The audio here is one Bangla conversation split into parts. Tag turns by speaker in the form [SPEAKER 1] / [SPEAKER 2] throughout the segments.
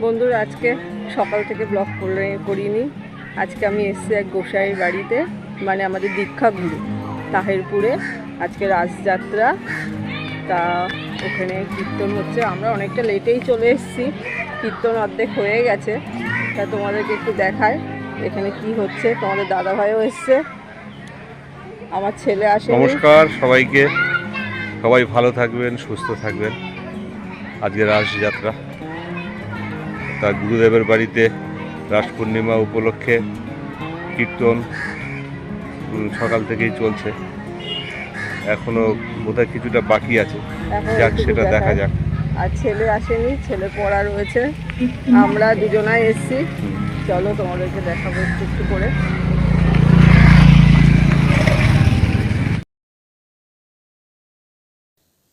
[SPEAKER 1] বন্ধুরা আজকে সকাল থেকে ব্লগ করিনি। আজকে আমি এসেছি এক গোসাইয়ের বাড়িতে, মানে আমাদের দীক্ষাগুরু তাহেরপুরে। আজকে রাসযাত্রা, তা ওখানে কীর্তন হচ্ছে। আমরা অনেকটা লেটেই চলে এসেছি, কীর্তন অর্ধেক হয়ে গেছে। তা তোমাদেরকে একটু দেখায় এখানে কি হচ্ছে। তোমাদের দাদাভাইও এসছে, আমার ছেলে আসে।
[SPEAKER 2] নমস্কার সবাইকে, সবাই ভালো থাকবেন, সুস্থ থাকবেন। আজকে রাসযাত্রা, তা গুরুদেবের বাড়িতে রাস পূর্ণিমা উপলক্ষে কীর্তন সকাল থেকেই চলছে। এখনো বোধহয় কিছুটা বাকি আছে, যাক সেটা দেখা যাক।
[SPEAKER 1] আর ছেলে আসেনি, ছেলে পড়া রয়েছে। আমরা দুজনাই এসছি। চলো তোমাদেরকে দেখাবো একটু একটু করে।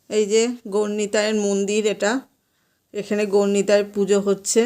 [SPEAKER 1] এই যে গৌরনিতাইয়ের মন্দির, এটা এখানে গৌরনিতাইয়ের পুজো হচ্ছে।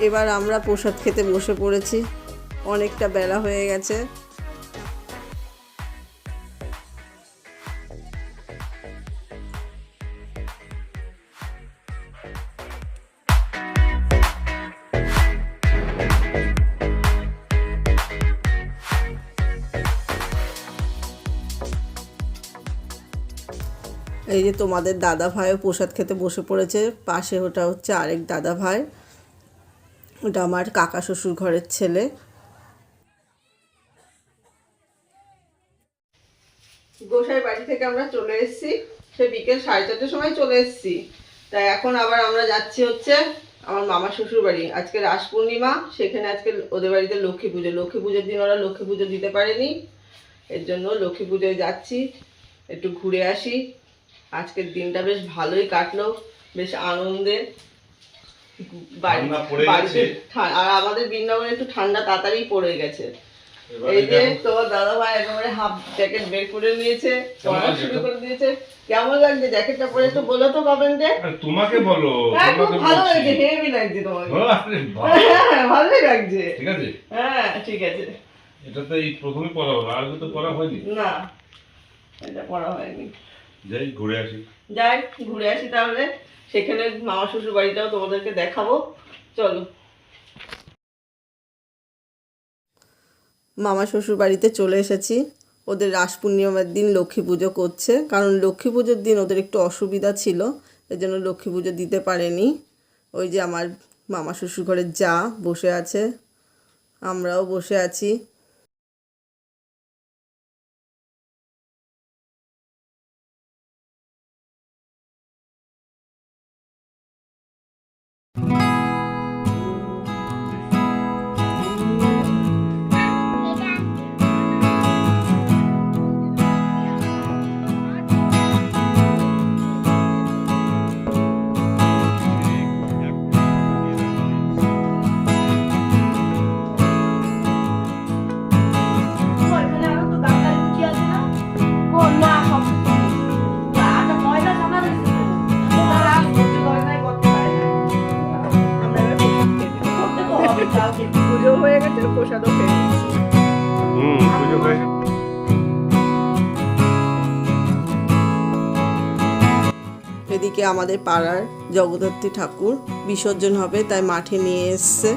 [SPEAKER 1] এবার আমরা প্রসাদ খেতে বসে পড়েছি, অনেকটা বেলা হয়ে গেছে। এই যে তোমাদের দাদা ভাইও প্রসাদ খেতে বসে পড়েছে। পাশে ওটা হচ্ছে আরেক দাদা ভাই, ওটা আমার কাকা শ্বশুর ঘরের ছেলে। গোসাই বাড়ি থেকে আমরা চলে এসেছি, সে বিকেল 4:30টার সময় চলে এসেছি। তাই এখন আবার আমরা যাচ্ছি হচ্ছে আমার মামা শ্বশুর বাড়ি। আজকে রাস পূর্ণিমা, সেখানে আজকে ওদের বাড়িতে লক্ষ্মী পুজো। লক্ষ্মী পুজোর দিন ওরা লক্ষ্মী পুজো দিতে পারেনি, এর জন্য লক্ষ্মী পুজোয় যাচ্ছি, একটু ঘুরে আসি। আজকের দিনটা বেশ ভালোই কাটলো, বেশ আনন্দে। আর আমাদের বৃন্দাবনে একটু ঠান্ডা তাড়াতাড়ি পড়ে গেছে। এই যে তোমার দাদা ভাই একেবারে হাফ জ্যাকেট বের করে নিয়েছে, পড়া শুরু করে দিয়েছে। কেমন লাগছে জ্যাকেটটা পরে একটু বলো তো কমেন্টে।
[SPEAKER 3] তোমাকে বলো।
[SPEAKER 1] খুব ভালো লাগছে, হেভি লাগছে তোমাকে। হ্যাঁ ভালোই লাগছে।
[SPEAKER 3] ঠিক আছে,
[SPEAKER 1] হ্যাঁ ঠিক আছে।
[SPEAKER 3] এটা তো এই প্রথমে পড়া হলো, আর তো পড়া হয়নি।
[SPEAKER 1] না, এটা পড়া হয়নি।
[SPEAKER 3] যাই ঘুরে আসি।
[SPEAKER 1] যাই ঘুরে আসি তাহলে। সেখানে মামা শ্বশুর বাড়িটাও তোমাদেরকে দেখাবো, চলো। মামা শ্বশুর বাড়িতে চলে এসেছি। ওদের রাস পূর্ণিমার দিন লক্ষ্মী পুজো করছে, কারণ লক্ষ্মী পুজোর দিন ওদের একটু অসুবিধা ছিল, এর জন্য লক্ষ্মী পুজো দিতে পারেনি। ওই যে আমার মামা শ্বশুর ঘরের যা বসে আছে, আমরাও বসে আছি। এদিকে আমাদের পাড়ার জগদ্ধাত্রী ঠাকুর বিসর্জন হবে, তাই মাঠে নিয়ে এসছে।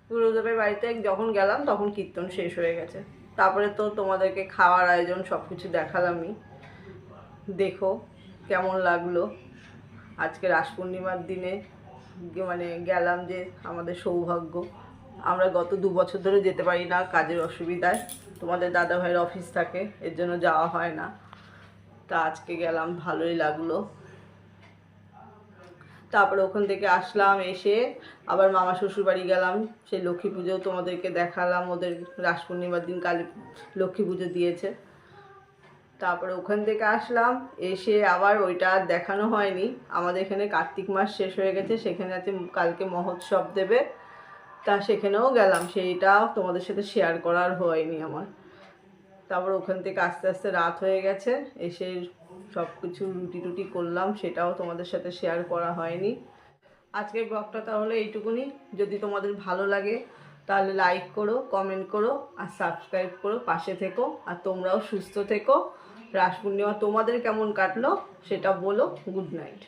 [SPEAKER 1] গুরুদেবের বাড়িতে যখন গেলাম তখন কীর্তন শেষ হয়ে গেছে। তারপরে তো তোমাদেরকে খাওয়ার আয়োজন সব কিছু দেখালামই, দেখো কেমন লাগলো। আজকে রাস পূর্ণিমার দিনে মানে গেলাম, যে আমাদের সৌভাগ্য। আমরা গত 2 বছর ধরে যেতে পারি না কাজের অসুবিধায়, তোমাদের দাদা ভাইয়ের অফিস থাকে, এর জন্য যাওয়া হয় না। তা আজকে গেলাম, ভালোই লাগলো। তারপরে ওখান থেকে আসলাম, এসে আবার মামা শ্বশুর বাড়ি গেলাম। সেই লক্ষ্মী পুজো তোমাদেরকে দেখালাম, ওদের রাস পূর্ণিমার দিন কালী লক্ষ্মী পুজো দিয়েছে। তারপরে ওখান থেকে আসলাম, এসে আবার ওইটা আর দেখানো হয়নি। আমাদের এখানে কার্তিক মাস শেষ হয়ে গেছে, সেখানে আছে কালকে মহোৎসব দেবে, তা সেখানেও গেলাম, সেইটাও তোমাদের সাথে শেয়ার করার হয়নি আমার। তারপর ওখান থেকে আস্তে আস্তে রাত হয়ে গেছে, এসে সব কিছু রুটি টুটি করলাম, সেটাও তোমাদের সাথে শেয়ার করা হয়নি। আজকের ব্লগটা তাহলে এইটুকুনি। যদি তোমাদের ভালো লাগে তাহলে লাইক করো, কমেন্ট করো আর সাবস্ক্রাইব করো, পাশে থেকো। আর তোমরাও সুস্থ থেকো। রাস পূর্ণিমা তোমাদের কেমন কাটলো সেটা বলো। Good night.